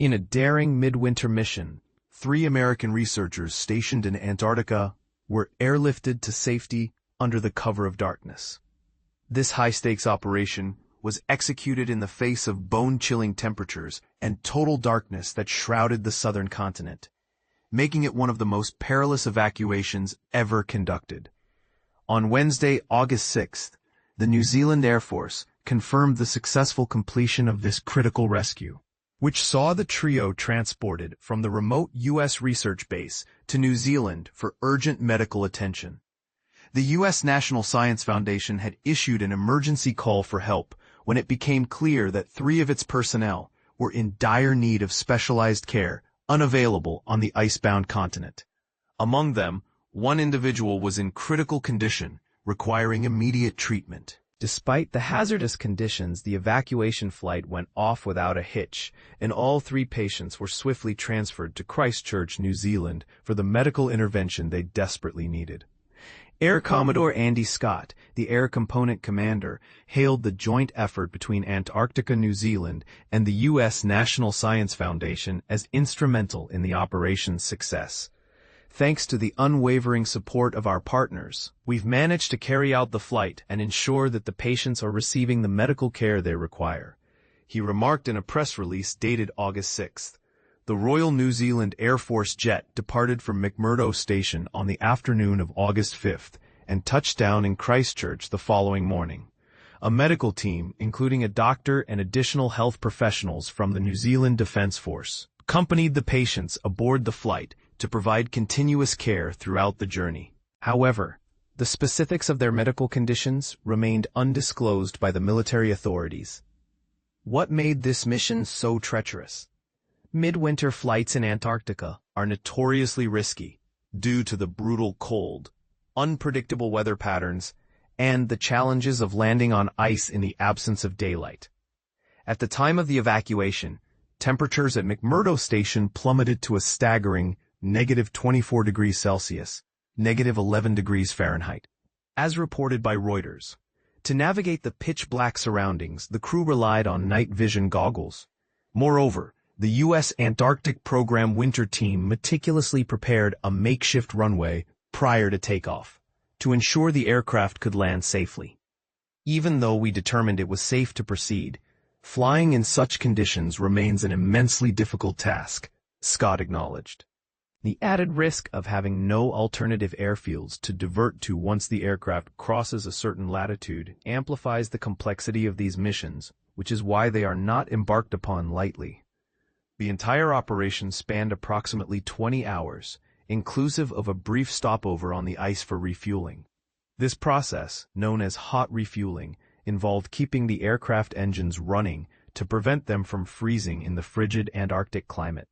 In a daring midwinter mission, 3 American researchers stationed in Antarctica were airlifted to safety under the cover of darkness. This high-stakes operation was executed in the face of bone-chilling temperatures and total darkness that shrouded the southern continent, making it one of the most perilous evacuations ever conducted. On Wednesday, August 6th, the New Zealand Air Force confirmed the successful completion of this critical rescue, which saw the trio transported from the remote U.S. research base to New Zealand for urgent medical attention. The U.S. National Science Foundation had issued an emergency call for help when it became clear that 3 of its personnel were in dire need of specialized care unavailable on the icebound continent. Among them, 1 individual was in critical condition, requiring immediate treatment. Despite the hazardous conditions, the evacuation flight went off without a hitch, and all 3 patients were swiftly transferred to Christchurch, New Zealand, for the medical intervention they desperately needed. Air Commodore Andy Scott, the Air Component Commander, hailed the joint effort between Antarctica, New Zealand, and the U.S. National Science Foundation as instrumental in the operation's success. Thanks to the unwavering support of our partners, we've managed to carry out the flight and ensure that the patients are receiving the medical care they require, he remarked in a press release dated August 6th. The Royal New Zealand Air Force jet departed from McMurdo Station on the afternoon of August 5th and touched down in Christchurch the following morning. A medical team, including a doctor and additional health professionals from the New Zealand Defence Force, accompanied the patients aboard the flight to provide continuous care throughout the journey. However, the specifics of their medical conditions remained undisclosed by the military authorities. What made this mission so treacherous? Midwinter flights in Antarctica are notoriously risky due to the brutal cold, unpredictable weather patterns, and the challenges of landing on ice in the absence of daylight. At the time of the evacuation, temperatures at McMurdo Station plummeted to a staggering -24 degrees Celsius, -11 degrees Fahrenheit. As reported by Reuters, to navigate the pitch-black surroundings, the crew relied on night vision goggles. Moreover, the U.S. Antarctic Program Winter Team meticulously prepared a makeshift runway prior to takeoff to ensure the aircraft could land safely. Even though we determined it was safe to proceed, flying in such conditions remains an immensely difficult task, Scott acknowledged. The added risk of having no alternative airfields to divert to once the aircraft crosses a certain latitude amplifies the complexity of these missions, which is why they are not embarked upon lightly. The entire operation spanned approximately 20 hours, inclusive of a brief stopover on the ice for refueling. This process, known as hot refueling, involved keeping the aircraft engines running to prevent them from freezing in the frigid Antarctic climate.